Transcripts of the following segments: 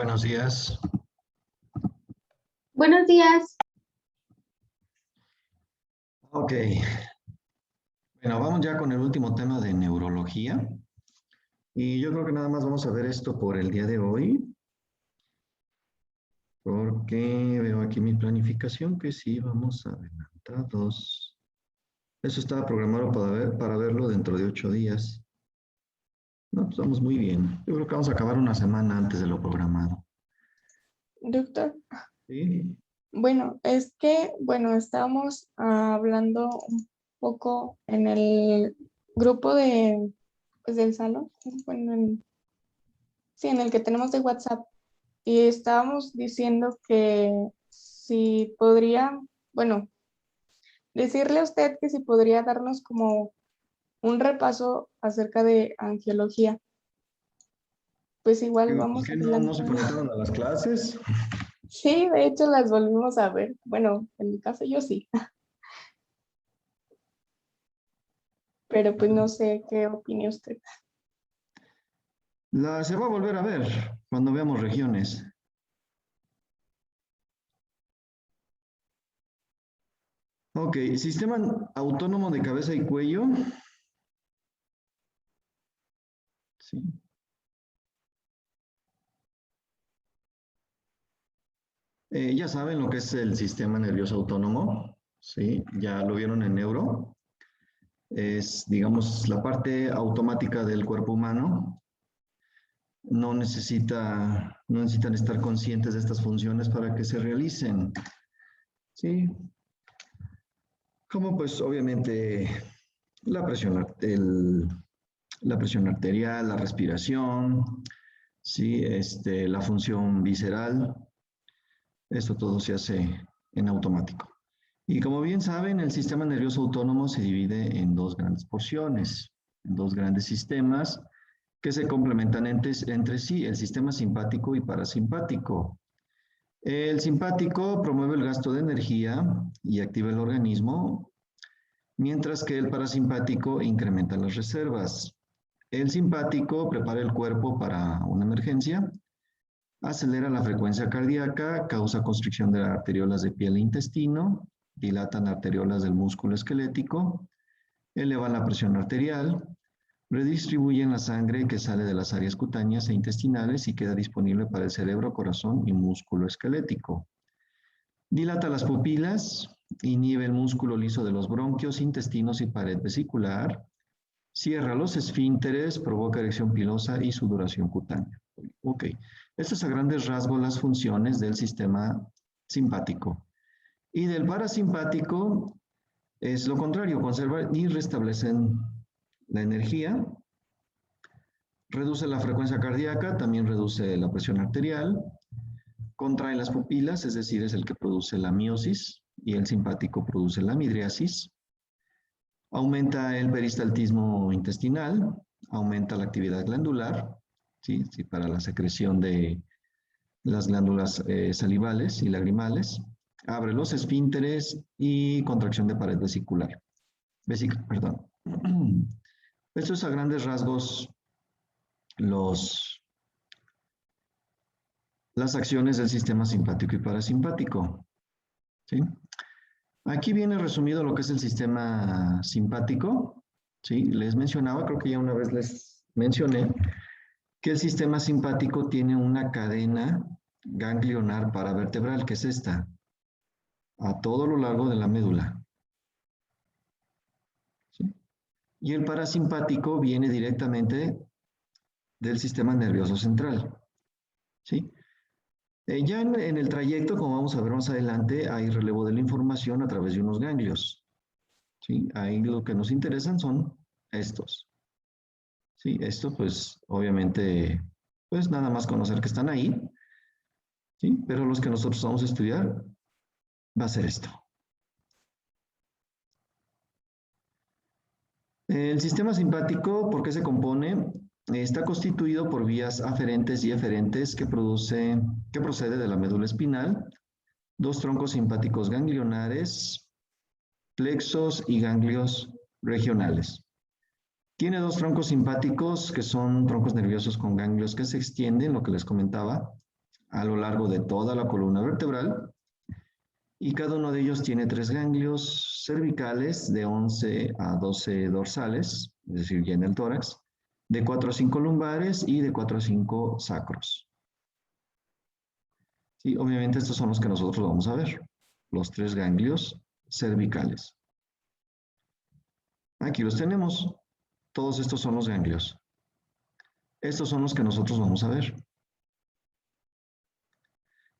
Buenos días. Buenos días. Ok. Bueno, vamos ya con el último tema de neurología. Y yo creo que nada más vamos a ver esto por el día de hoy. Porque veo aquí mi planificación que sí, vamos adelantados. Eso estaba programado para verlo dentro de 8 días. No, pues vamos muy bien. Yo creo que vamos a acabar una semana antes de lo programado. Doctor, ¿Sí? bueno, estábamos hablando un poco en el grupo del salón, bueno, sí, en el que tenemos de WhatsApp, y estábamos diciendo que si podría, bueno, decirle a usted que si podría darnos como un repaso acerca de angiología. Pues igual ¿Por vamos qué no se adelantando. conectaron a las clases? Sí, de hecho las volvimos a ver. Bueno, en mi caso yo sí. Pero pues no sé qué opina usted. Se va a volver a ver cuando veamos regiones. Ok, sistema autónomo de cabeza y cuello. Sí. Ya saben lo que es el sistema nervioso autónomo. Sí, ya lo vieron en neuro. Es, digamos, la parte automática del cuerpo humano. No necesitan estar conscientes de estas funciones para que se realicen. Sí, como pues obviamente la la presión arterial, la respiración, sí, la función visceral, esto todo se hace en automático. Y como bien saben, el sistema nervioso autónomo se divide en dos grandes porciones, en dos grandes sistemas que se complementan entre sí, el sistema simpático y parasimpático. El simpático promueve el gasto de energía y activa el organismo, mientras que el parasimpático incrementa las reservas. El simpático prepara el cuerpo para una emergencia, acelera la frecuencia cardíaca, causa constricción de arteriolas de piel e intestino, dilatan arteriolas del músculo esquelético, elevan la presión arterial, redistribuyen la sangre que sale de las áreas cutáneas e intestinales y queda disponible para el cerebro, corazón y músculo esquelético. Dilata las pupilas, inhibe el músculo liso de los bronquios, intestinos y pared vesicular, cierra los esfínteres, provoca erección pilosa y sudoración cutánea. Ok, estas a grandes rasgos las funciones del sistema simpático. Y del parasimpático es lo contrario, conservan y restablecen la energía, reduce la frecuencia cardíaca, también reduce la presión arterial, contrae las pupilas, es decir, es el que produce la miosis, y el simpático produce la midriasis, aumenta el peristaltismo intestinal, aumenta la actividad glandular, ¿sí? Sí, para la secreción de las glándulas salivales y lagrimales, abre los esfínteres y contracción de pared vesicular. Perdón. Esto es a grandes rasgos las acciones del sistema simpático y parasimpático. ¿Sí? Aquí viene resumido lo que es el sistema simpático. ¿Sí? Les mencionaba, creo que ya una vez les mencioné, que el sistema simpático tiene una cadena ganglionar paravertebral, que es esta, a todo lo largo de la médula. ¿Sí? Y el parasimpático viene directamente del sistema nervioso central. ¿Sí? Ya en el trayecto, como vamos a ver más adelante, hay relevo de la información a través de unos ganglios. ¿Sí? Ahí lo que nos interesan son estos. ¿Sí? Esto pues obviamente, pues nada más conocer que están ahí. ¿Sí? Pero los que nosotros vamos a estudiar va a ser esto. El sistema simpático, ¿por qué se compone? Está constituido por vías aferentes y eferentes que procede de la médula espinal, dos troncos simpáticos ganglionares, plexos y ganglios regionales. Tiene dos troncos simpáticos que son troncos nerviosos con ganglios que se extienden, lo que les comentaba, a lo largo de toda la columna vertebral y cada uno de ellos tiene 3 ganglios cervicales de 11 a 12 dorsales, es decir, ya en el tórax, de 4 a 5 lumbares y de 4 a 5 sacros. Sí, obviamente estos son los que nosotros vamos a ver, los 3 ganglios cervicales. Aquí los tenemos, todos estos son los ganglios. Estos son los que nosotros vamos a ver.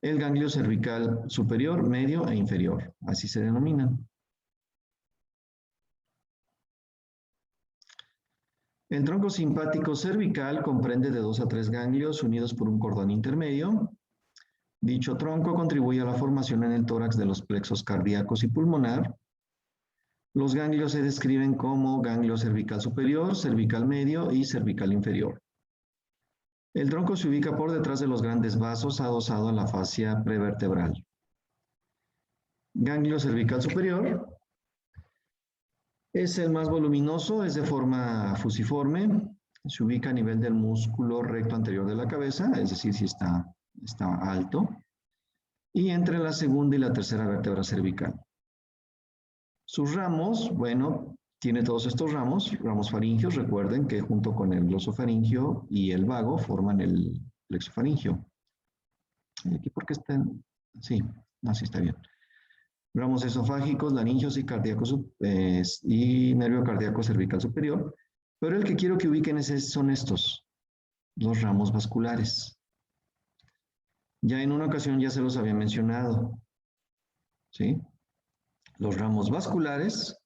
El ganglio cervical superior, medio e inferior, así se denominan. El tronco simpático cervical comprende de 2 a 3 ganglios unidos por un cordón intermedio. Dicho tronco contribuye a la formación en el tórax de los plexos cardíacos y pulmonar. Los ganglios se describen como ganglio cervical superior, cervical medio y cervical inferior. El tronco se ubica por detrás de los grandes vasos adosado a la fascia prevertebral. Ganglio cervical superior es el más voluminoso, es de forma fusiforme, se ubica a nivel del músculo recto anterior de la cabeza, es decir, si está alto, y entre la segunda y la tercera vértebra cervical. Sus ramos, bueno, tiene todos estos ramos faringios, recuerden que junto con el glosofaringio y el vago forman el plexofaringio. Aquí porque están, sí, así está bien. Ramos esofágicos, laringios y cardíacos y nervio cardíaco cervical superior, pero el que quiero que ubiquen son estos, los ramos vasculares. Ya en una ocasión ya se los había mencionado, ¿sí? Los ramos vasculares,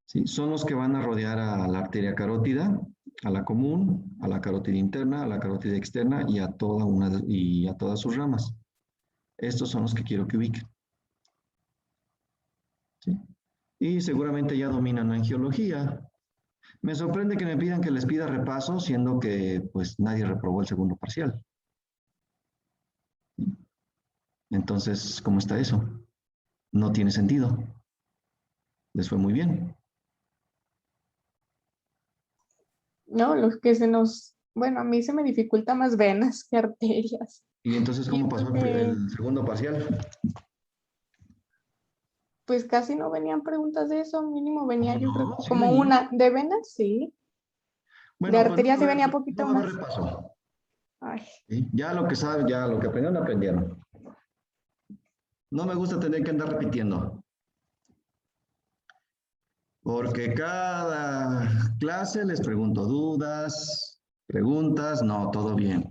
¿sí? Son los que van a rodear a la arteria carótida, a la común, a la carótida interna, a la carótida externa y a todas sus ramas. Estos son los que quiero que ubiquen. ¿Sí? Y seguramente ya dominan angiología. Me sorprende que me pidan que les pida repaso, siendo que pues nadie reprobó el segundo parcial. ¿Sí? Entonces, ¿cómo está eso? No tiene sentido. Les fue muy bien. No, lo que bueno, a mí se me dificulta más venas que arterias. ¿Y entonces cómo Y pasó porque, el segundo parcial? pues casi no venían preguntas de eso, mínimo venía ¿Cómo yo creo no? Sí como venía. una. ¿De venas? Sí. De Bueno, pues arterias sí venía poquito no va a haber más. repaso. Ay, ¿Sí? Ya lo que saben, ya lo que aprendieron, aprendieron. No me gusta tener que andar repitiendo. Porque cada clase les pregunto dudas, preguntas, no, todo bien.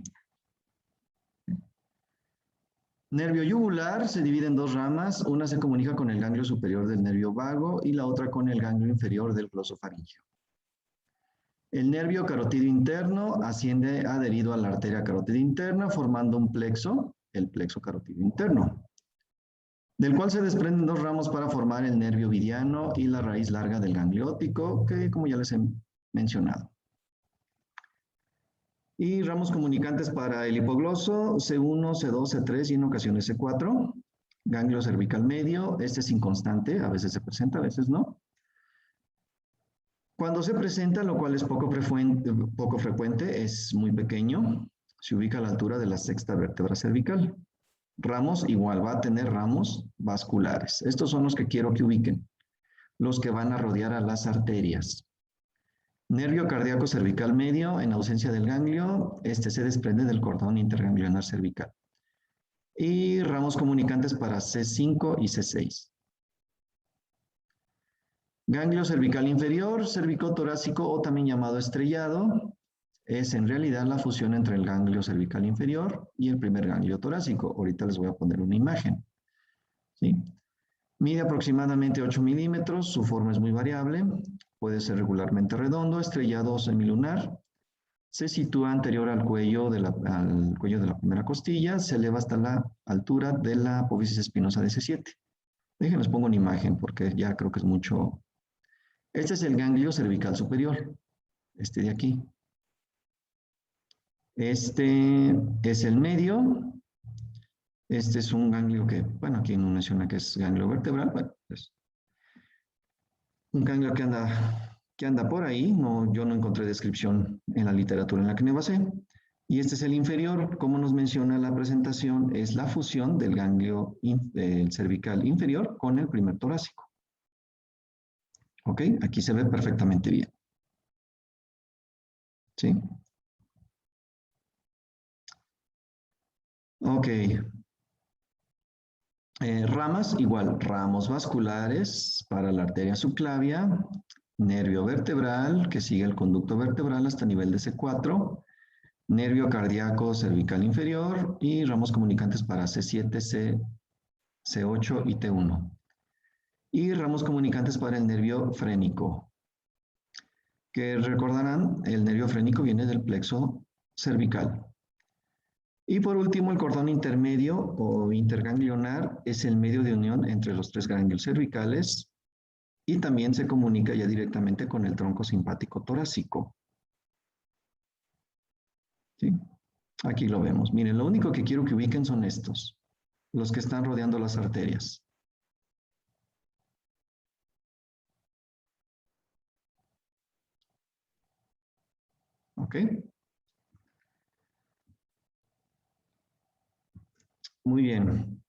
Nervio yugular se divide en 2 ramas, una se comunica con el ganglio superior del nervio vago y la otra con el ganglio inferior del glosofaringio. El nervio carotidio interno asciende adherido a la arteria carótida interna formando un plexo, el plexo carotidio interno, del cual se desprenden 2 ramos para formar el nervio vidiano y la raíz larga del ganglio óptico, que como ya les he mencionado. Y ramos comunicantes para el hipogloso, C1, C2, C3 y en ocasiones C4. Ganglio cervical medio, este es inconstante, a veces se presenta, a veces no. Cuando se presenta, lo cual es poco frecuente, es muy pequeño, se ubica a la altura de la sexta vértebra cervical. Ramos igual, va a tener ramos vasculares. Estos son los que quiero que ubiquen, los que van a rodear a las arterias. Nervio cardíaco cervical medio, en ausencia del ganglio, este se desprende del cordón interganglionar cervical. Y ramos comunicantes para C5 y C6. Ganglio cervical inferior, cervicotorácico o también llamado estrellado, es en realidad la fusión entre el ganglio cervical inferior y el primer ganglio torácico. Ahorita les voy a poner una imagen. ¿Sí? Mide aproximadamente 8 milímetros, su forma es muy variable, puede ser regularmente redondo, estrellado o semilunar. Se sitúa anterior al cuello de la primera costilla, se eleva hasta la altura de la apófisis espinosa de C7. Déjenles pongo una imagen porque ya creo que es mucho. Este es el ganglio cervical superior, este de aquí. Este es el medio. Este es un ganglio que, bueno, aquí no menciona que es ganglio vertebral, bueno, es un ganglio que anda por ahí, no, yo no encontré descripción en la literatura en la que me basé. Y este es el inferior, como nos menciona la presentación, es la fusión del ganglio cervical inferior con el primer torácico. ¿Ok? Aquí se ve perfectamente bien. ¿Sí? Ok. Ramas, igual, ramos vasculares para la arteria subclavia, nervio vertebral, que sigue el conducto vertebral hasta nivel de C4, nervio cardíaco cervical inferior y ramos comunicantes para C7, C8 y T1. Y ramos comunicantes para el nervio frénico, que recordarán, el nervio frénico viene del plexo cervical. Y por último, el cordón intermedio o interganglionar es el medio de unión entre los tres ganglios cervicales y también se comunica ya directamente con el tronco simpático torácico. ¿Sí? Aquí lo vemos. Miren, lo único que quiero que ubiquen son estos, los que están rodeando las arterias. ¿Ok? Muy bien.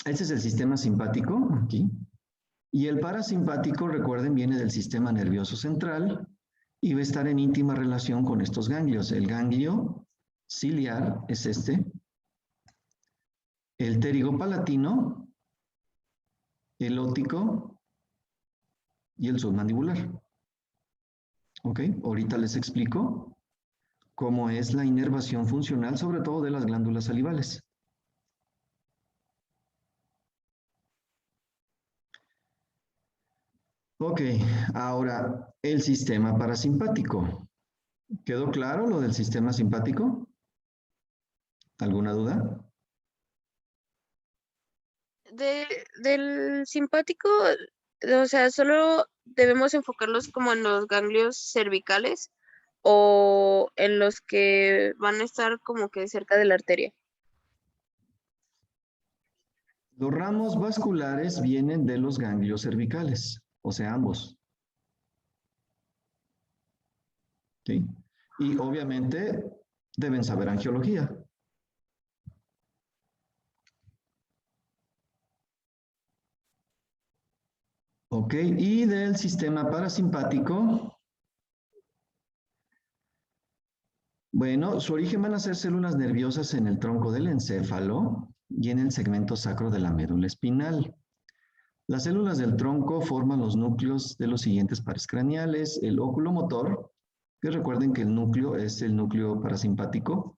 Este es el sistema simpático, aquí. Y el parasimpático, recuerden, viene del sistema nervioso central y va a estar en íntima relación con estos ganglios. El ganglio ciliar es este, el pterigopalatino, el óptico y el submandibular. ¿Ok? Ahorita les explico cómo es la inervación funcional, sobre todo de las glándulas salivales. Ok, ahora el sistema parasimpático. ¿Quedó claro lo del sistema simpático? ¿Alguna duda? Del simpático, o sea, solo debemos enfocarlos como en los ganglios cervicales o en los que van a estar como que cerca de la arteria. Los ramos vasculares vienen de los ganglios cervicales, o sea, ambos. ¿Sí? Y obviamente deben saber angiología. Ok, y del sistema parasimpático, bueno, su origen van a ser células nerviosas en el tronco del encéfalo y en el segmento sacro de la médula espinal. Las células del tronco forman los núcleos de los siguientes pares craneales, el óculo motor, que recuerden que el núcleo es el núcleo parasimpático,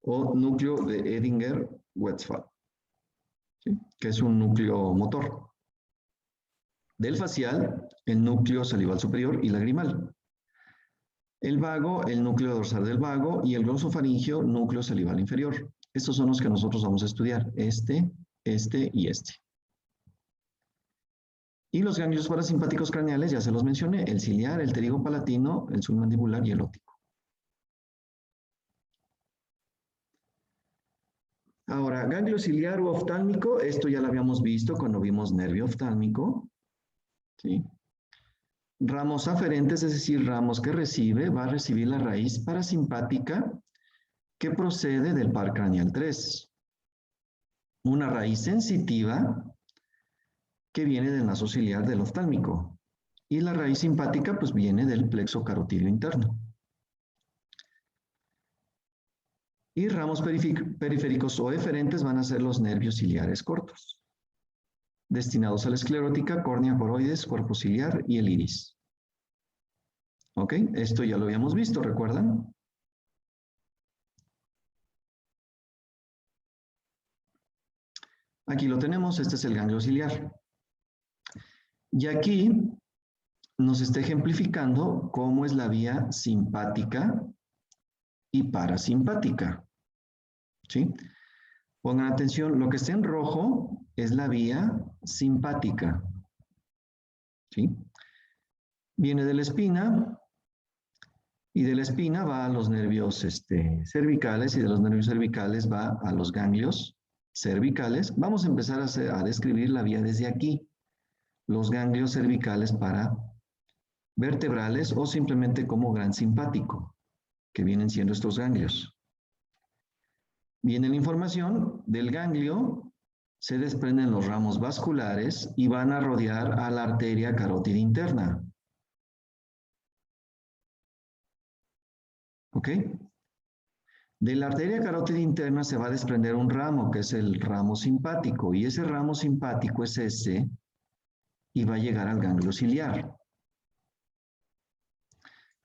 o núcleo de Edinger-Westphal, ¿sí? Que es un núcleo motor. Del facial, el núcleo salival superior y lagrimal. El vago, el núcleo dorsal del vago y el glosofaringio, núcleo salival inferior. Estos son los que nosotros vamos a estudiar, este y este. Y los ganglios parasimpáticos craneales, ya se los mencioné, el ciliar, el pterigopalatino, el submandibular y el óptico. Ahora, ganglio ciliar u oftálmico, esto ya lo habíamos visto cuando vimos nervio oftálmico. ¿Sí? Ramos aferentes, es decir, ramos que recibe, va a recibir la raíz parasimpática que procede del par craneal 3. Una raíz sensitiva que viene del naso ciliar del oftálmico. Y la raíz simpática pues viene del plexo carotidio interno. Y ramos periféricos o eferentes van a ser los nervios ciliares cortos, destinados a la esclerótica, córnea, coroides, cuerpo ciliar y el iris. ¿Ok? Esto ya lo habíamos visto, ¿recuerdan? Aquí lo tenemos, este es el ganglio ciliar. Y aquí nos está ejemplificando cómo es la vía simpática y parasimpática. ¿Sí? Pongan atención, lo que está en rojo es la vía simpática. ¿Sí? Viene de la espina y de la espina va a los nervios cervicales y de los nervios cervicales va a los ganglios cervicales. Vamos a empezar a describir la vía desde aquí. Los ganglios cervicales para vertebrales o simplemente como gran simpático, que vienen siendo estos ganglios. Viene la información del ganglio, se desprenden los ramos vasculares y van a rodear a la arteria carótida interna. ¿Ok? De la arteria carótida interna se va a desprender un ramo, que es el ramo simpático, y ese ramo simpático es este, y va a llegar al ganglio ciliar.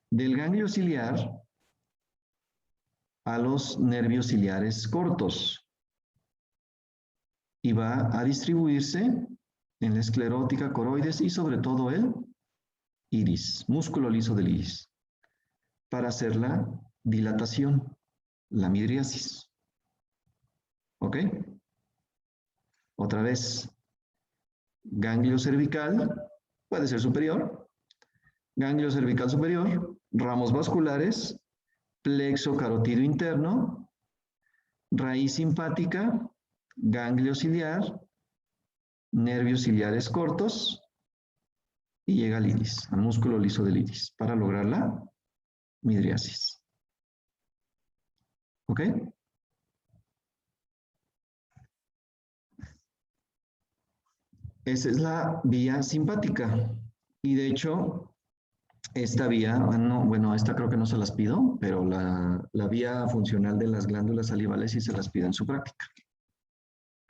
Del ganglio ciliar a los nervios ciliares cortos, y va a distribuirse en la esclerótica coroides y sobre todo el iris, músculo liso del iris, para hacer la dilatación, la midriasis. ¿Ok? Otra vez, ganglio cervical, puede ser superior, ganglio cervical superior, ramos vasculares, plexo carotido interno, raíz simpática, ganglio ciliar, nervios ciliares cortos, y llega al iris, al músculo liso del iris, para lograr la midriasis. ¿Ok? Esa es la vía simpática. Y de hecho, esta vía, no, bueno, esta creo que no se las pido, pero la vía funcional de las glándulas salivales sí se las pido en su práctica.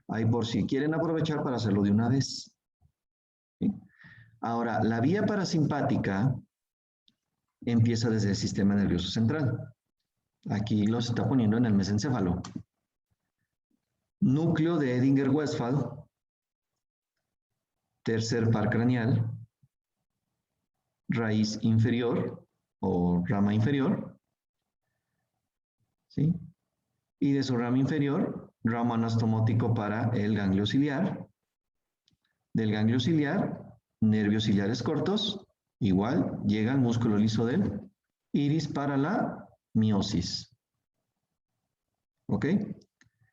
Ahí por si quieren aprovechar para hacerlo de una vez. ¿Sí? Ahora, la vía parasimpática empieza desde el sistema nervioso central. Aquí los está poniendo en el mesencéfalo. Núcleo de Edinger-Westphal, tercer par craneal, raíz inferior o rama inferior, ¿sí? Y de su rama inferior, ramo anastomótico para el ganglio ciliar. Del ganglio ciliar, nervios ciliares cortos, igual llega al músculo liso del iris para la miosis. ¿Ok?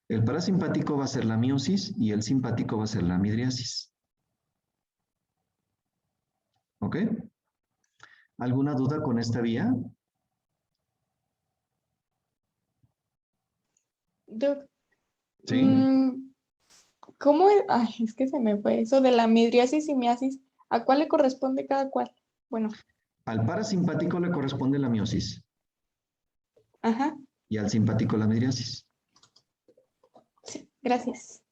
El parasimpático va a ser la miosis y el simpático va a ser la midriasis. ¿Ok? ¿Alguna duda con esta vía? Sí. ¿Cómo es? Ay, es que se me fue eso de la midriasis y miasis. ¿A cuál le corresponde cada cual? Bueno, Al parasimpático le corresponde la miosis ajá, y al simpático la midriasis. sí, gracias.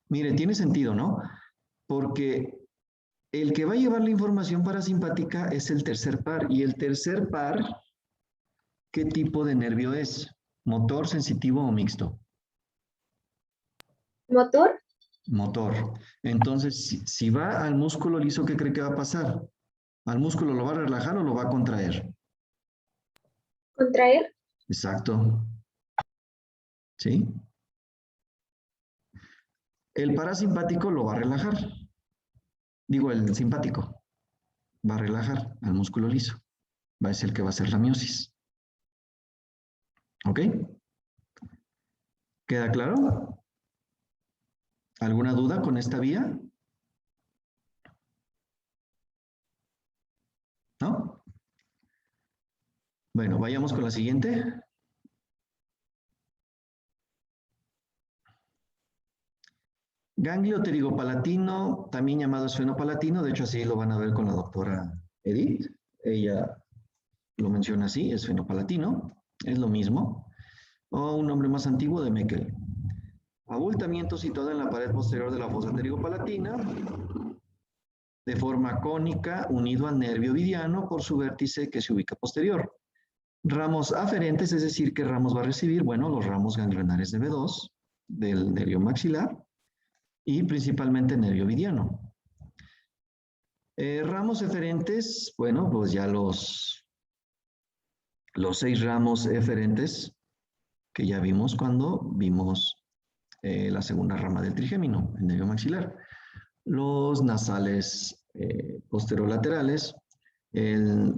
Mire, tiene sentido, ¿no? Porque el que va a llevar la información parasimpática es el tercer par. Y el tercer par, ¿qué tipo de nervio es? ¿Motor, sensitivo o mixto? ¿Motor? Motor. Entonces, si va al músculo liso, ¿qué cree que va a pasar? ¿Al músculo lo va a relajar o lo va a contraer? ¿Contraer? Exacto. ¿Sí? El parasimpático lo va a relajar. Digo, el simpático va a relajar al músculo liso. Va a ser el que va a hacer la miosis. ¿Ok? ¿Queda claro? ¿Alguna duda con esta vía? ¿No? Bueno, vayamos con la siguiente. Ganglio pterigopalatino, también llamado esfenopalatino, de hecho así lo van a ver con la doctora Edith. Ella lo menciona así, esfenopalatino, es lo mismo. O un nombre más antiguo de Meckel. Abultamiento situado en la pared posterior de la fosa pterigopalatina, de forma cónica, unido al nervio vidiano por su vértice que se ubica posterior. Ramos aferentes, es decir, ¿qué ramos va a recibir? Bueno, los ramos ganglionares de B2, del nervio maxilar, y principalmente nervio vidiano. Ramos eferentes, bueno, pues ya los 6 ramos eferentes que ya vimos cuando vimos la segunda rama del trigémino, el nervio maxilar. Los nasales posterolaterales, el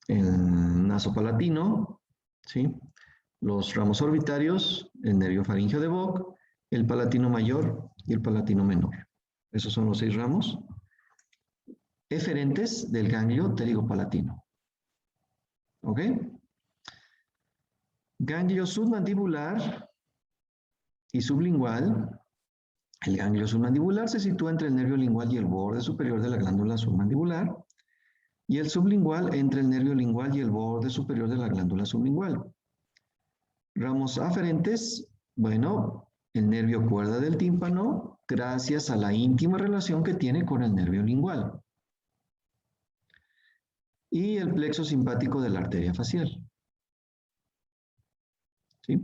nasopalatino, ¿sí? Los ramos orbitarios, el nervio faríngeo de Vogt, el palatino mayor y el palatino menor. Esos son los 6 ramos eferentes del ganglio pterigopalatino. ¿Ok? Ganglio submandibular y sublingual. El ganglio submandibular se sitúa entre el nervio lingual y el borde superior de la glándula submandibular, y el sublingual entre el nervio lingual y el borde superior de la glándula sublingual. Ramos aferentes, bueno, el nervio cuerda del tímpano, gracias a la íntima relación que tiene con el nervio lingual. Y el plexo simpático de la arteria facial. ¿Sí?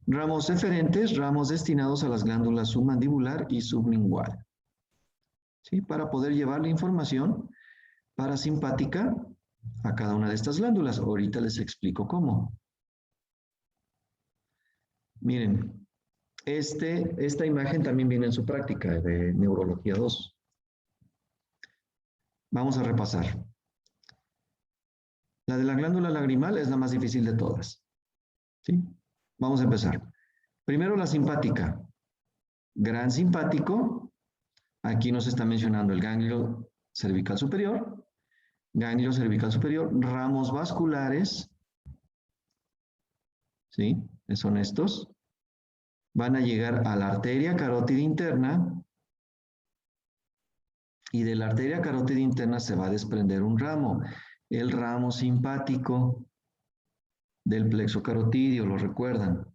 Ramos eferentes, ramos destinados a las glándulas submandibular y sublingual. ¿Sí? Para poder llevar la información parasimpática a cada una de estas glándulas. Ahorita les explico cómo. Miren, esta imagen también viene en su práctica de Neurología 2. Vamos a repasar. La de la glándula lagrimal es la más difícil de todas. ¿Sí? Vamos a empezar. Primero la simpática. Gran simpático. Aquí nos está mencionando el ganglio cervical superior. Ganglio cervical superior. Ramos vasculares. ¿Sí? Son estos. Van a llegar a la arteria carótida interna. Y de la arteria carótida interna se va a desprender un ramo. El ramo simpático del plexo carotidio, ¿lo recuerdan?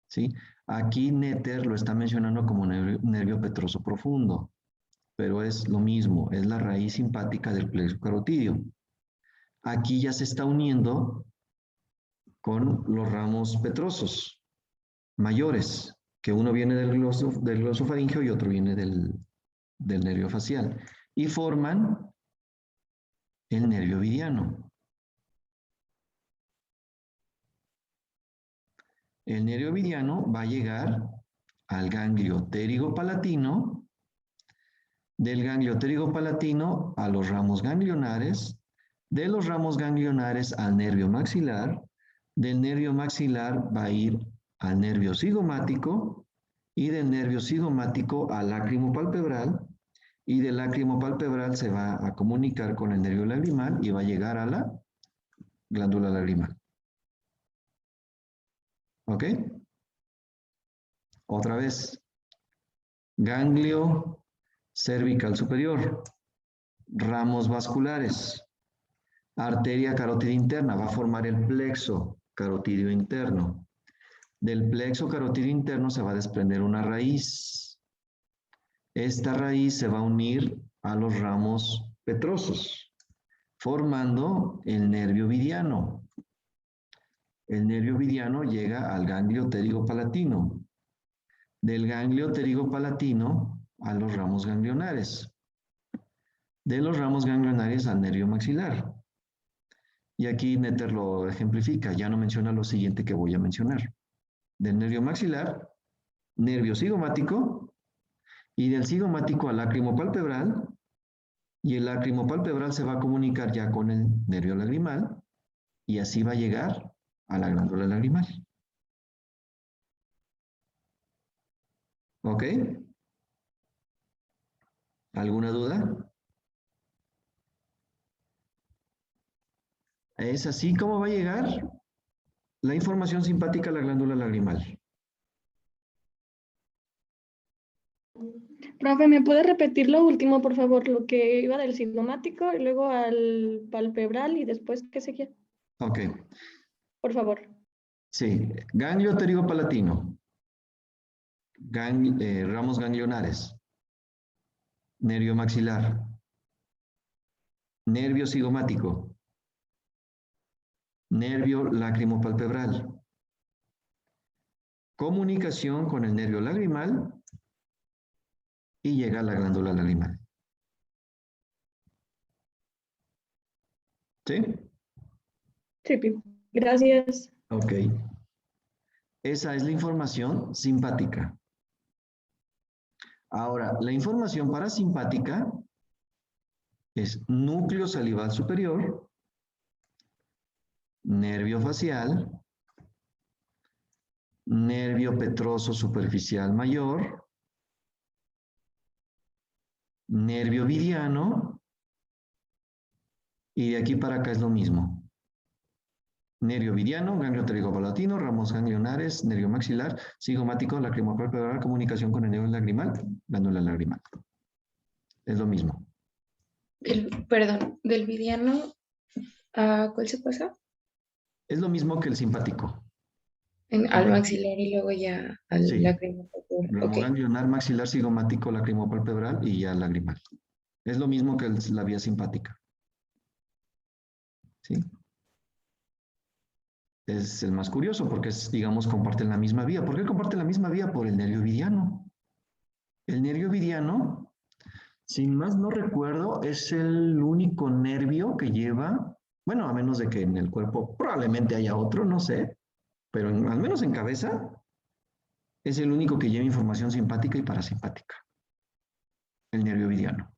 ¿Sí? Aquí Netter lo está mencionando como nervio petroso profundo, pero es lo mismo, es la raíz simpática del plexo carotidio. Aquí ya se está uniendo con los ramos petrosos mayores, que uno viene del glosofaringeo y otro viene del nervio facial, y forman el nervio vidiano. El nervio vidiano va a llegar al ganglio pterigopalatino, del ganglio pterigopalatino a los ramos ganglionares, de los ramos ganglionares al nervio maxilar, del nervio maxilar va a ir al nervio cigomático y del nervio cigomático al lácrimo palpebral, y del lácrimo palpebral se va a comunicar con el nervio lagrimal y va a llegar a la glándula lagrimal. ¿Ok? Otra vez. Ganglio cervical superior. Ramos vasculares. Arteria carótida interna. Va a formar el plexo carotidio interno. Del plexo carotidio interno se va a desprender una raíz. Esta raíz se va a unir a los ramos petrosos, formando el nervio vidiano. El nervio vidiano llega al ganglio pterigopalatino. Del ganglio pterigopalatino a los ramos ganglionares. De los ramos ganglionares al nervio maxilar. Y aquí Netter lo ejemplifica, ya no menciona lo siguiente que voy a mencionar. Del nervio maxilar, nervio cigomático, y del cigomático al lácrimo palpebral, y el lácrimo palpebral se va a comunicar ya con el nervio lagrimal, y así va a llegar a la glándula lagrimal. ¿Ok? ¿Alguna duda? Es así como va a llegar la información simpática a la glándula lagrimal. Profe, ¿me puede repetir lo último, por favor? Lo que iba del cigomático y luego al palpebral y después, ¿qué seguía? Ok. Por favor. Sí, ganglio pterigopalatino. Ramos ganglionares. Nervio maxilar. Nervio cigomático. Nervio lacrimopalpebral. Comunicación con el nervio lagrimal y llega a la glándula lagrimal. ¿Sí? Sí, gracias. Ok. Esa es la información simpática. Ahora, la información parasimpática es núcleo salival superior, nervio facial, nervio petroso superficial mayor, nervio vidiano, y de aquí para acá es lo mismo. nervio vidiano, ganglio pterigopalatino, ramos ganglionares, nervio maxilar, cigomático, lacrimal palpebral, comunicación con el nervio lagrimal, glándula lagrimal. Es lo mismo. Perdón, del vidiano, ¿a cuál se pasa? Es lo mismo que el simpático. Al maxilar y luego ya al Sí. lacrimal. Ramo ganglionar, maxilar, cigomático, lacrimopalpebral y ya lagrimal. Es lo mismo que la vía simpática. ¿Sí? Es el más curioso porque, digamos, comparten la misma vía. ¿Por qué comparten la misma vía? Por el nervio vidiano. El nervio vidiano, sin más no recuerdo, es el único nervio que lleva, bueno, a menos de que en el cuerpo probablemente haya otro, no sé, pero al menos en cabeza, es el único que lleva información simpática y parasimpática. El nervio vidiano.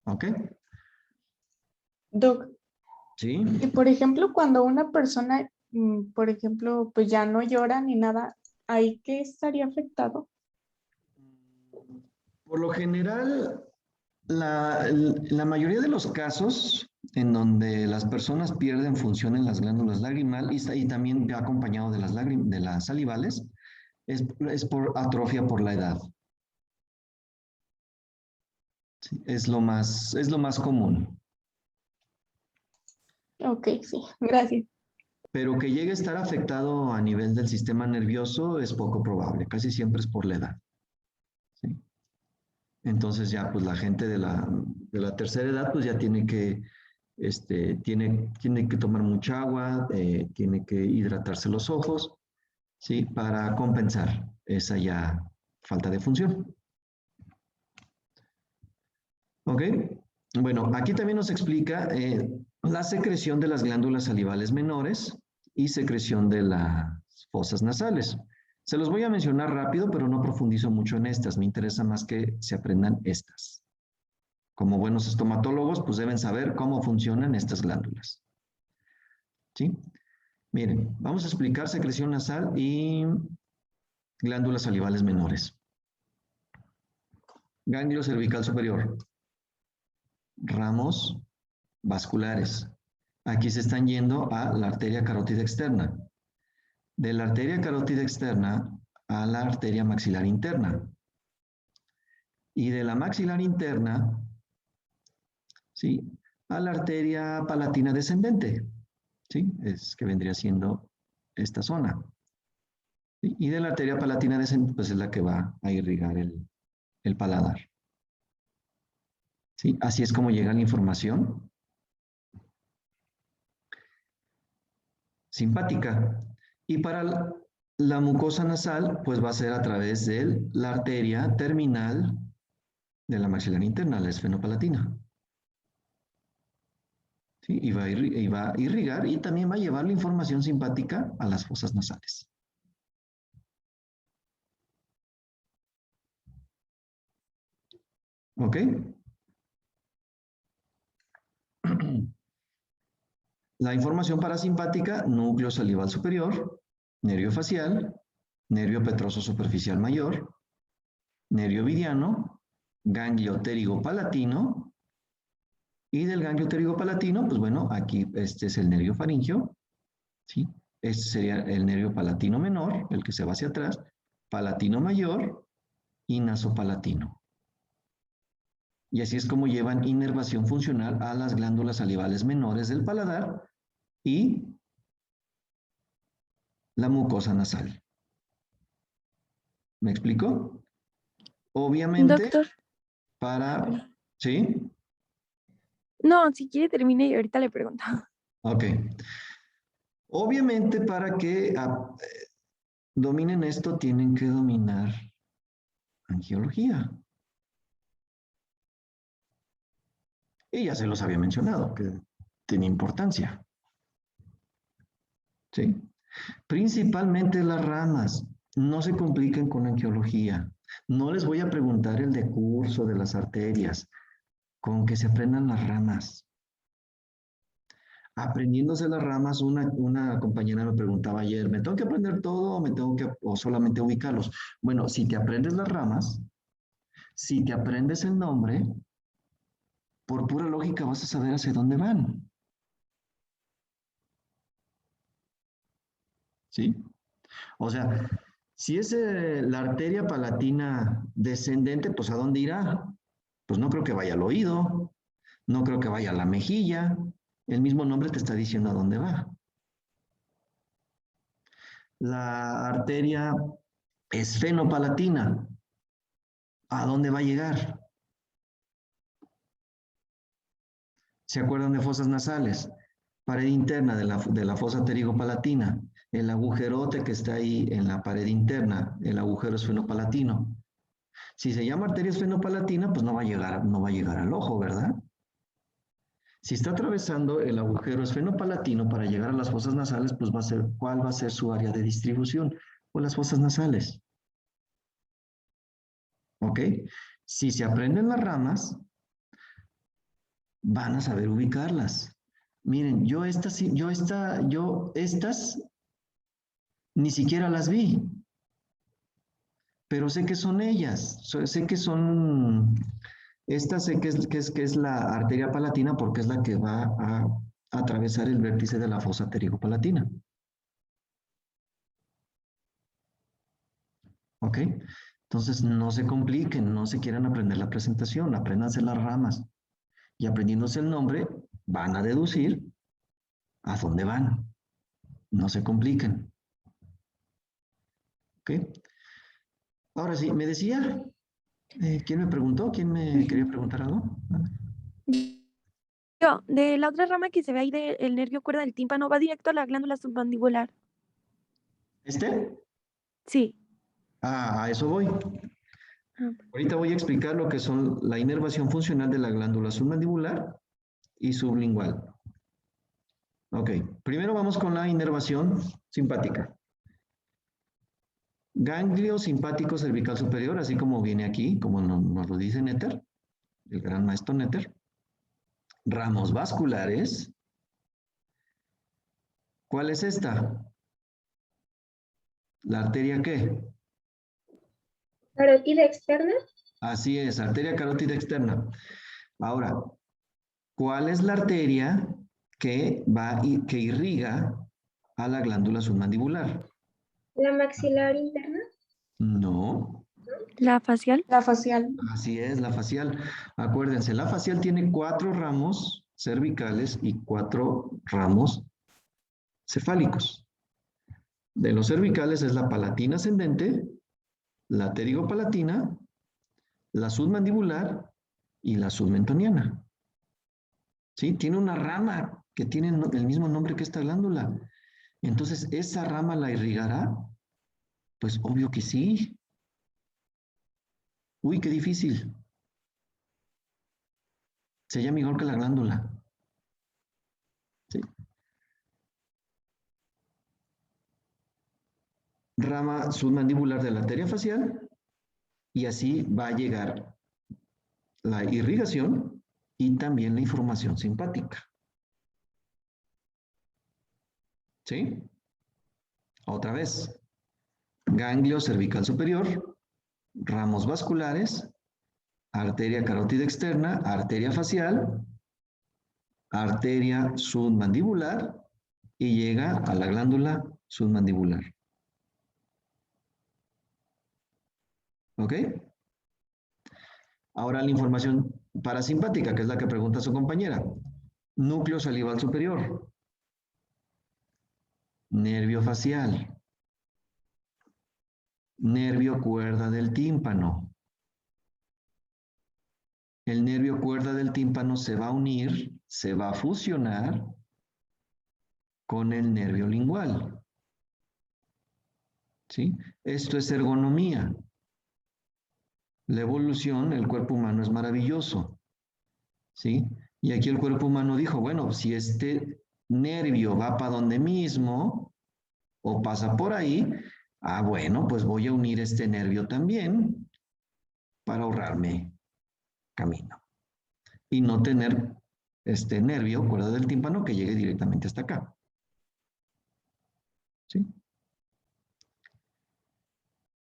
¿Ok? Doc, ¿Sí? y por ejemplo, cuando una persona, por ejemplo, pues ya no llora ni nada, ¿ahí qué estaría afectado? Por lo general, la mayoría de los casos en donde las personas pierden función en las glándulas lagrimal y también acompañado de las salivales, es por atrofia por la edad. Sí, es lo más común. Ok, sí, gracias. Pero que llegue a estar afectado a nivel del sistema nervioso es poco probable, casi siempre es por la edad. ¿Sí? Entonces ya pues la gente de la tercera edad pues ya tiene que tomar mucha agua, tiene que hidratarse los ojos, ¿sí? Para compensar esa ya falta de función. ¿Ok? Bueno, aquí también nos explica la secreción de las glándulas salivales menores y secreción de las fosas nasales. Se los voy a mencionar rápido, pero no profundizo mucho en estas. Me interesa más que se aprendan estas. Como buenos estomatólogos, pues deben saber cómo funcionan estas glándulas. ¿Sí? Miren, vamos a explicar secreción nasal y glándulas salivales menores. Ganglio cervical superior. Ramos vasculares. Aquí se están yendo a la arteria carótida externa. De la arteria carótida externa a la arteria maxilar interna. Y de la maxilar interna, ¿sí? A la arteria palatina descendente. ¿Sí? Es que vendría siendo esta zona. ¿Sí? Y de la arteria palatina descendente, pues es la que va a irrigar el paladar. ¿Sí? Así es como llega la información simpática. Y para la mucosa nasal, pues va a ser a través de la arteria terminal de la maxilar interna, la esfenopalatina. ¿Sí? Y va a irrigar y también va a llevar la información simpática a las fosas nasales. ¿Ok? La información parasimpática, núcleo salival superior, nervio facial, nervio petroso superficial mayor, nervio vidiano, ganglio pterigopalatino, y del ganglio pterigopalatino, pues bueno, aquí este es el nervio faringeo, ¿sí? Este sería el nervio palatino menor, el que se va hacia atrás, palatino mayor y nasopalatino. Y así es como llevan inervación funcional a las glándulas salivales menores del paladar y la mucosa nasal. ¿Me explico? Obviamente, Doctor, para... ¿Sí? no, si quiere termine y ahorita le pregunto. Ok. Obviamente, para que dominen esto, tienen que dominar angiología. Y ya se los había mencionado, que tiene importancia. ¿Sí? Principalmente las ramas. No se compliquen con angiología. No les voy a preguntar el decurso de las arterias, con que se aprendan las ramas. Aprendiéndose las ramas, una compañera me preguntaba ayer, ¿me tengo que aprender todo o solamente ubicarlos? Bueno, si te aprendes las ramas, si te aprendes el nombre, por pura lógica vas a saber hacia dónde van. ¿Sí? O sea, si es la arteria palatina descendente, pues ¿a dónde irá? Pues no creo que vaya al oído, no creo que vaya a la mejilla. El mismo nombre te está diciendo a dónde va. La arteria esfenopalatina, ¿a dónde va a llegar? ¿Se acuerdan de fosas nasales? Pared interna de la fosa pterigopalatina, el agujerote que está ahí en la pared interna, el agujero esfenopalatino. Si se llama arteria esfenopalatina, pues no va a llegar al ojo, ¿verdad? Si está atravesando el agujero esfenopalatino para llegar a las fosas nasales, pues ¿cuál va a ser su área de distribución? O las fosas nasales. ¿Ok? Si se aprenden las ramas, van a saber ubicarlas. Miren, yo estas ni siquiera las vi, pero sé que son ellas, sé que son, esta sé que es la arteria palatina porque es la que va a atravesar el vértice de la fosa pterigopalatina. ¿Ok? Entonces no se compliquen, no se quieran aprender la presentación, apréndanse las ramas y aprendiéndose el nombre van a deducir a dónde van. No se compliquen. ¿Ok? Ahora sí, me decía, ¿quién me preguntó? ¿Quién me quería preguntar algo? Yo, de la otra rama que se ve ahí del nervio cuerda del tímpano, va directo a la glándula submandibular. ¿Este? Sí. Ah, a eso voy. Ah, Ahorita voy a explicar lo que son la inervación funcional de la glándula submandibular y sublingual. Ok, primero vamos con la inervación simpática. Ganglio simpático cervical superior, así como viene aquí, como nos lo dice Netter, el gran maestro Netter. Ramos vasculares. ¿Cuál es esta? ¿La arteria qué? Carótida externa. Así es, arteria carótida externa. Ahora, ¿cuál es la arteria que irriga a la glándula submandibular? La maxilar interna. No, la facial. La facial. así es, la facial. Acuérdense, la facial tiene 4 ramos cervicales y 4 ramos cefálicos. De los cervicales es la palatina ascendente, la pterigopalatina, la submandibular y la submentoniana. ¿Sí? Tiene una rama que tiene el mismo nombre que esta glándula. Entonces, ¿esa rama la irrigará? Pues obvio que sí. Uy, qué difícil. Se llama igual que la glándula. ¿Sí? Rama submandibular de la arteria facial y así va a llegar la irrigación y también la información simpática. ¿Sí? Otra vez. Ganglio cervical superior, ramos vasculares, arteria carótida externa, arteria facial, arteria submandibular y llega a la glándula submandibular. ¿Ok? Ahora la información parasimpática, que es la que pregunta su compañera. Núcleo salival superior. Nervio facial. Nervio cuerda del tímpano. El nervio cuerda del tímpano se va a unir, se va a fusionar con el nervio lingual. ¿Sí? Esto es ergonomía. La evolución, el cuerpo humano es maravilloso. ¿Sí? Y aquí el cuerpo humano dijo, bueno, si este nervio va para donde mismo o pasa por ahí, bueno, pues voy a unir este nervio también para ahorrarme camino. Y no tener este nervio, cuerda del tímpano, que llegue directamente hasta acá. ¿Sí?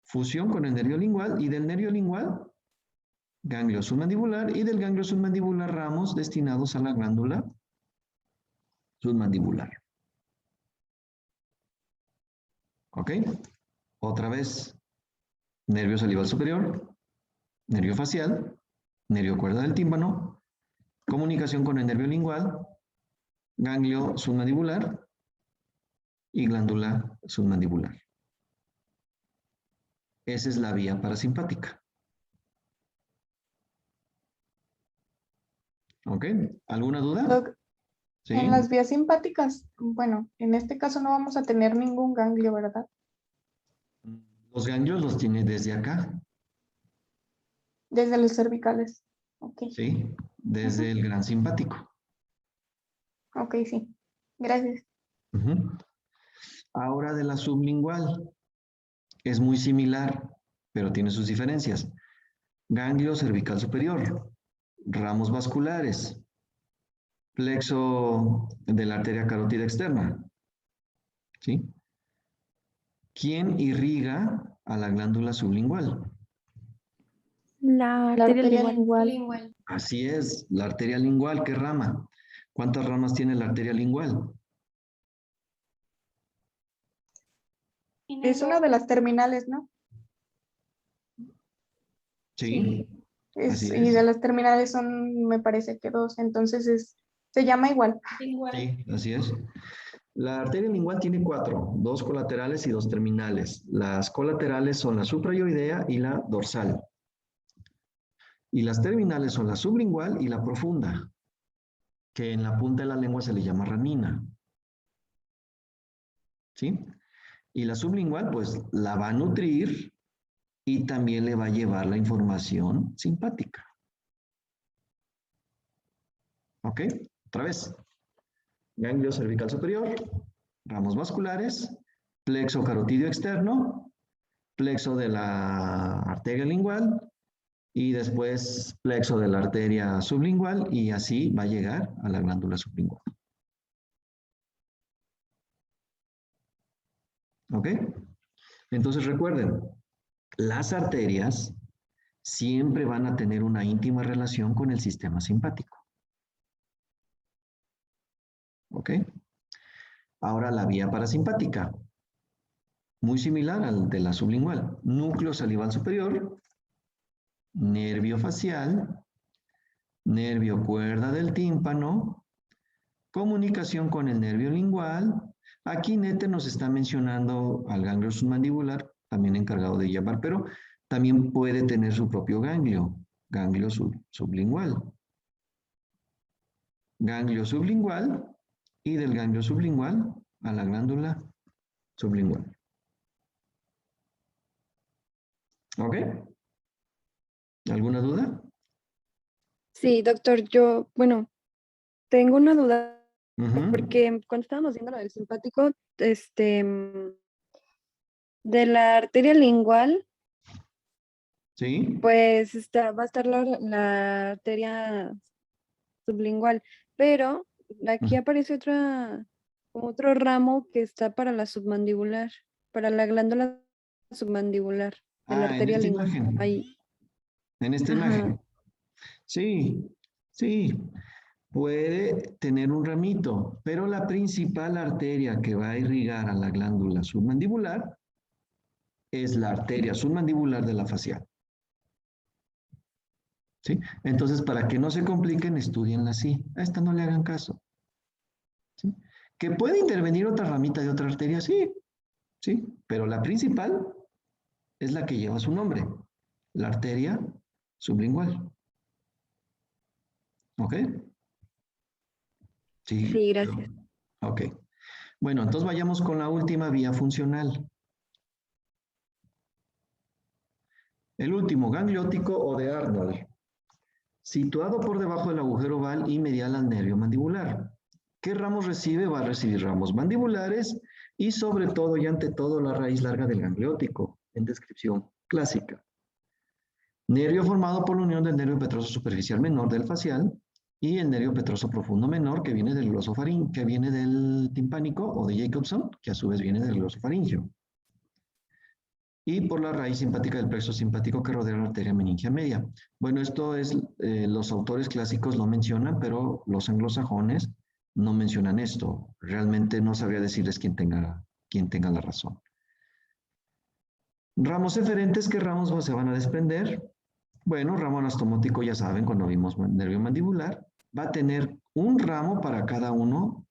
Fusión con el nervio lingual y del nervio lingual ganglio submandibular, y del ganglio submandibular ramos destinados a la glándula submandibular. ¿Ok? Otra vez, nervio salival superior, nervio facial, nervio cuerda del tímpano, comunicación con el nervio lingual, ganglio submandibular y glándula submandibular. Esa es la vía parasimpática. ¿Ok? ¿Alguna duda? Doc, ¿Sí? en las vías simpáticas, bueno, en este caso no vamos a tener ningún ganglio, ¿verdad? Los ganglios los tiene desde acá, Desde los cervicales. Ok, ¿sí? Desde el gran simpático. ok, sí. Gracias. Ujú. Ahora de la sublingual. Es muy similar, pero tiene sus diferencias. Ganglio cervical superior, ramos vasculares, plexo de la arteria carótida externa. ¿Sí? ¿Quién irriga a la glándula sublingual? La La arteria arteria lingual. lingual. Así es, la arteria lingual, ¿qué rama? ¿Cuántas ramas tiene la arteria lingual? Es una de las terminales, ¿no? Sí, así Y es. de las terminales son, me parece que dos, entonces se llama igual. Sí, así es. La arteria lingual tiene 4, 2 colaterales y 2 terminales. Las colaterales son la suprayoidea y la dorsal. Y las terminales son la sublingual y la profunda, que en la punta de la lengua se le llama ranina. ¿Sí? Y la sublingual, pues, la va a nutrir y también le va a llevar la información simpática. ¿Ok? Otra vez. Ganglio cervical superior, ramos vasculares, plexo carotidio externo, plexo de la arteria lingual y después plexo de la arteria sublingual y así va a llegar a la glándula sublingual. ¿Ok? Entonces recuerden, las arterias siempre van a tener una íntima relación con el sistema simpático. ¿Ok? Ahora la vía parasimpática, muy similar al de la sublingual. Núcleo salival superior, nervio facial, nervio cuerda del tímpano, comunicación con el nervio lingual. Aquí Nete nos está mencionando al ganglio submandibular, también encargado de llevar, pero también puede tener su propio ganglio, ganglio sublingual. Ganglio sublingual y del ganglio sublingual a la glándula sublingual. ¿Ok? ¿Alguna duda? Sí, doctor, yo, bueno, tengo una duda, Ujú. porque cuando estábamos viendo lo del simpático, de la arteria lingual, ¿Sí? pues va a estar la arteria sublingual, pero aquí aparece otro ramo que está para la submandibular, para la glándula submandibular de la Ah, en arteria esta lingual. imagen. Ahí. En esta Ajá. imagen. Sí, sí. Puede tener un ramito, pero la principal arteria que va a irrigar a la glándula submandibular es la arteria submandibular de la facial. ¿Sí? Entonces, para que no se compliquen, estudienla así. A esta no le hagan caso. ¿Sí? ¿Que puede intervenir otra ramita de otra arteria? Sí, sí, pero la principal es la que lleva su nombre, la arteria sublingual. ¿Ok? Sí. Sí, gracias. Ok. Bueno, entonces vayamos con la última vía funcional. El último, gangliótico o de Arnold, situado por debajo del agujero oval y medial al nervio mandibular. ¿Qué ramos recibe? Va a recibir ramos mandibulares y sobre todo y ante todo la raíz larga del gangliótico, en descripción clásica. Nervio formado por la unión del nervio petroso superficial menor del facial y el nervio petroso profundo menor que viene del glosofaríngeo, que viene del timpánico o de Jacobson, que a su vez viene del glosofaríngeo. y por la raíz simpática del plexo simpático que rodea la arteria meningia media. Bueno, esto es, los autores clásicos lo mencionan, pero los anglosajones no mencionan esto. Realmente no sabría decirles quién tenga la razón. Ramos eferentes, ¿qué ramos se van a desprender? Bueno, ramo anastomótico, ya saben, cuando vimos nervio mandibular, va a tener un ramo para cada uno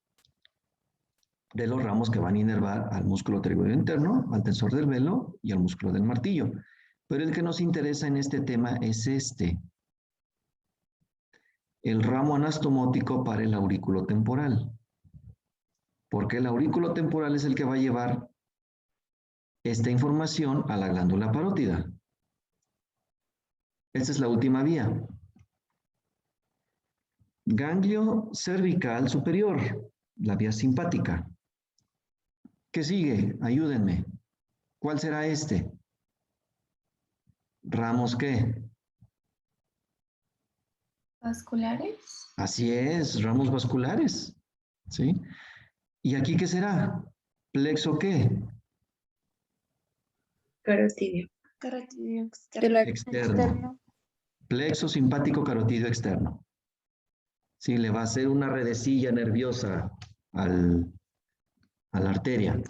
de los ramos que van a inervar al músculo pterygoideo interno, al tensor del velo y al músculo del martillo. Pero el que nos interesa en este tema es este, el ramo anastomótico para el aurículo temporal. Porque el aurículo temporal es el que va a llevar esta información a la glándula parótida. Esta es la última vía. Ganglio cervical superior, la vía simpática. ¿Qué sigue? Ayúdenme. ¿Cuál será este? ¿Ramos qué? Vasculares. Así es, ramos vasculares. ¿Sí? ¿Y aquí qué será? ¿Plexo qué? Carotidio. Carotidio De la- Externo. Plexo simpático carotidio externo. Sí, le va a hacer una redecilla nerviosa a la arteria.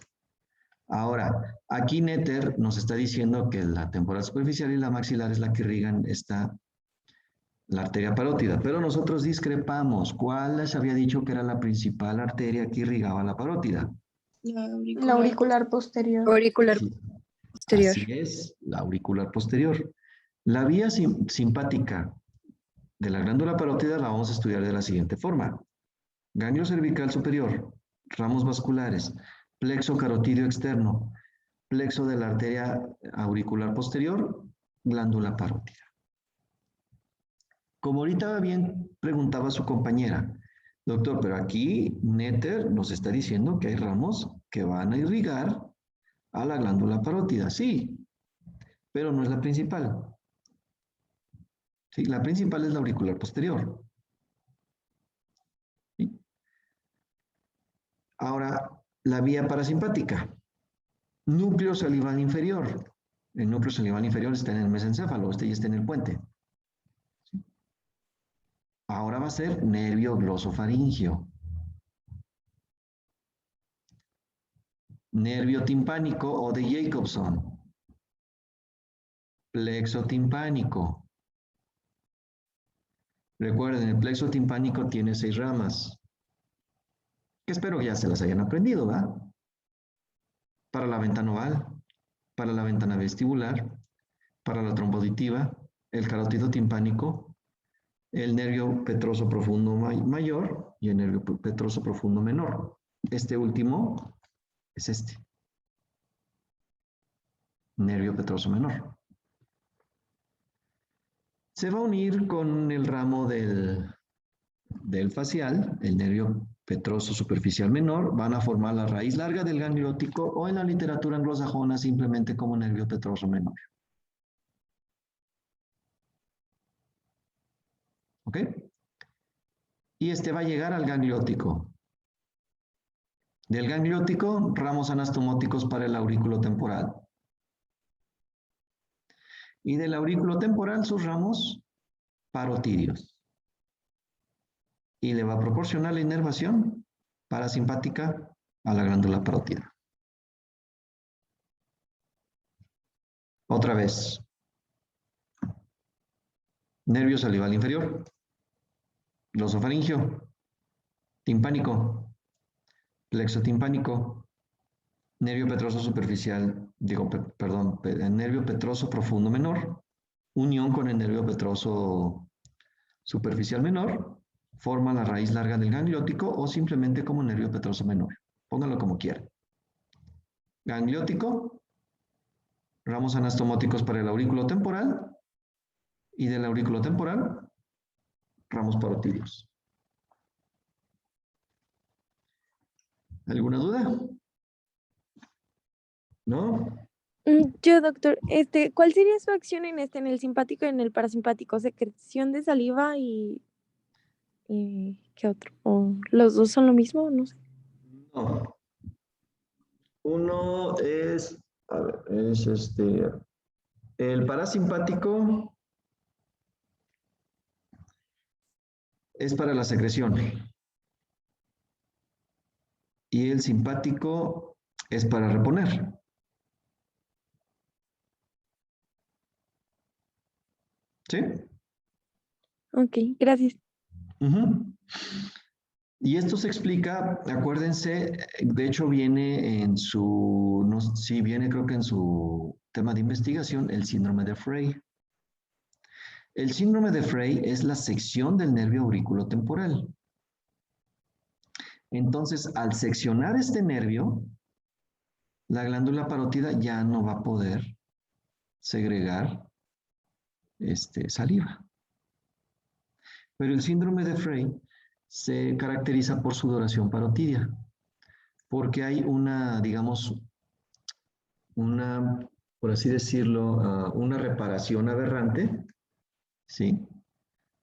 Ahora, aquí Netter nos está diciendo que la temporal superficial y la maxilar es la que irrigan la arteria parótida, pero nosotros discrepamos. ¿Cuál les había dicho que era la principal arteria que irrigaba la parótida? La auricular posterior. Auricular Sí, posterior. así es, la auricular posterior. La vía simpática de la glándula parótida la vamos a estudiar de la siguiente forma. Ganglio cervical superior, ramos vasculares, plexo carotidio externo, plexo de la arteria auricular posterior, glándula parótida. Como ahorita bien preguntaba su compañera, doctor, pero aquí Netter nos está diciendo que hay ramos que van a irrigar a la glándula parótida, sí, pero no es la principal. Sí, la principal es la auricular posterior. ¿Sí? Ahora, la vía parasimpática. Núcleo salival inferior. El núcleo salival inferior está en el mesencéfalo, este ya está en el puente. ¿Sí? Ahora va a ser nervio glosofaringio. Nervio timpánico o de Jacobson. Plexo timpánico. Recuerden, el plexo timpánico tiene 6 ramas. Que espero que ya se las hayan aprendido, ¿va? Para la ventana oval, para la ventana vestibular, para la trompa auditiva, el carótido timpánico, el nervio petroso profundo mayor y el nervio petroso profundo menor. Este último es este. Nervio petroso menor. Se va a unir con el ramo del facial, el nervio petroso superficial menor, van a formar la raíz larga del ganglio óptico o en la literatura anglosajona simplemente como nervio petroso menor. ¿Ok? Y este va a llegar al ganglio óptico. Del ganglio óptico, ramos anastomóticos para el aurículo temporal. Y del aurículo temporal, sus ramos parotídeos. Y le va a proporcionar la inervación parasimpática a la glándula parótida. Otra vez. Nervio salival inferior. Glosofaringio. Timpánico. Plexo timpánico. Nervio petroso superficial, nervio petroso profundo menor. Unión con el nervio petroso superficial menor. Forma la raíz larga del ganglio óptico o simplemente como nervio petroso menor. Pónganlo como quieran. Ganglio óptico, ramos anastomóticos para el aurículo temporal y del aurículo temporal, ramos parotídeos. ¿Alguna duda? ¿No? Yo, doctor, ¿cuál sería su acción en en el simpático y en el parasimpático? Secreción de saliva y ¿qué otro? ¿O los dos son lo mismo? No sé. No. Uno es A ver, es el parasimpático es para la secreción y el simpático es para reponer. ¿Sí? Ok, gracias. Ujú. Y esto se explica, acuérdense, de hecho viene en su, no, sí viene creo que en su tema de investigación, el síndrome de Frey. El síndrome de Frey es la sección del nervio auriculotemporal. Entonces, al seccionar este nervio, la glándula parótida ya no va a poder segregar saliva. Pero el síndrome de Frey se caracteriza por sudoración parotidia, porque hay una, digamos, una, por así decirlo, una reparación aberrante, ¿sí?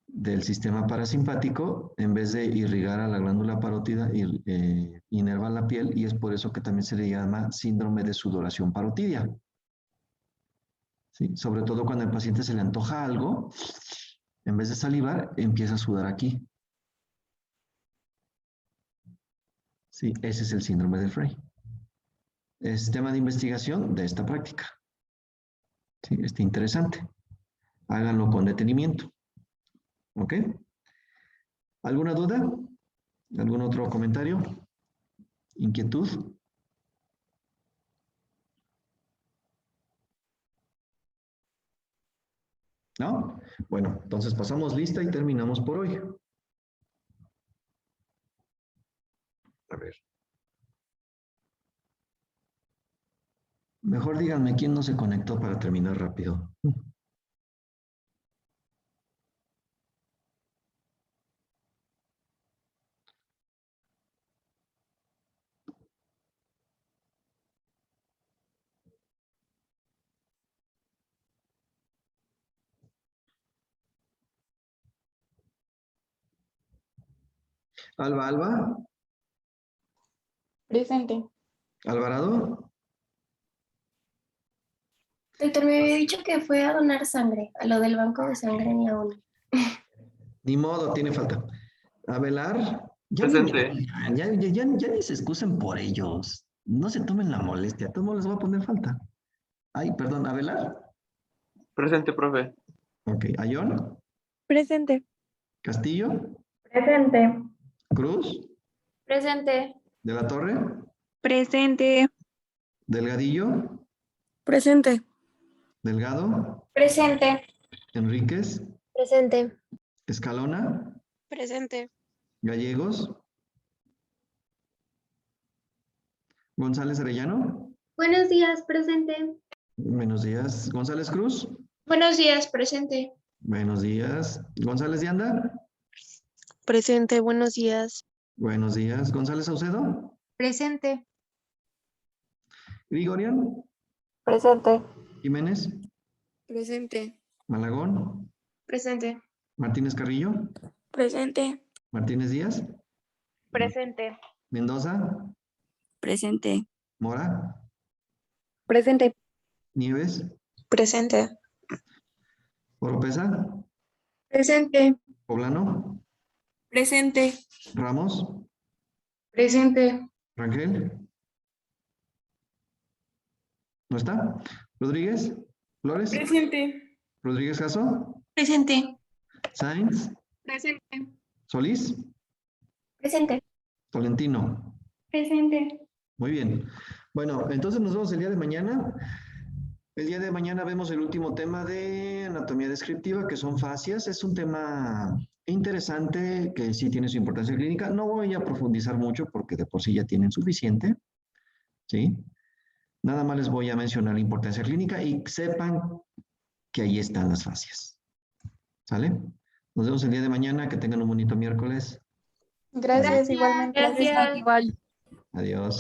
Del sistema parasimpático, en vez de irrigar a la glándula parótida, inerva la piel, y es por eso que también se le llama síndrome de sudoración parotidia. ¿Sí? Sobre todo cuando al paciente se le antoja algo, en vez de salivar, empieza a sudar aquí. Sí, ese es el síndrome de Frey. Es tema de investigación de esta práctica. Sí, está interesante. Háganlo con detenimiento. ¿Ok? ¿Alguna duda? ¿Algún otro comentario? ¿Inquietud? ¿No? Bueno, entonces pasamos lista y terminamos por hoy. A ver. Mejor díganme quién no se conectó para terminar rápido. Alba, Presente. Alvarado, Doctor, me había dicho que fue a donar sangre, a lo del banco de sangre en la ONU. ni modo, tiene falta. Abelar, Presente. ya ni se excusen por ellos. No se tomen la molestia, a todos les va a poner falta. Ay, perdón, Abelar. Presente, profe. Ok, Ayón, Presente. Castillo, Presente. Cruz, Presente. de la Torre, Presente. Delgadillo, Presente. Delgado, Presente. Enríquez, Presente. Escalona, Presente. Gallegos, González Arellano, Buenos días, presente. buenos días. González Cruz, Buenos días, presente. buenos días. González de Anda, Presente, buenos días. buenos días. González Saucedo, Presente. Grigorian, Presente. Jiménez, Presente. Malagón, Presente. Martínez Carrillo, Presente. Martínez Díaz, Presente. Mendoza, Presente. Mora, Presente. Nieves, Presente. Oropesa, Presente. Poblano, Presente. Ramos, Presente. Rangel, ¿no está? Rodríguez, Flores, Presente. Rodríguez Caso, Presente. Sainz, Presente. Solís, Presente. Tolentino. Presente. Muy bien. Bueno, entonces nos vemos el día de mañana. El día de mañana vemos el último tema de anatomía descriptiva, que son fascias. Es un tema interesante que sí tiene su importancia clínica. No voy a profundizar mucho porque de por sí ya tienen suficiente, ¿sí? Nada más les voy a mencionar la importancia clínica y sepan que ahí están las fascias. ¿Sale? Nos vemos el día de mañana. Que tengan un bonito miércoles. Gracias, igualmente. Gracias. Igual. Adiós.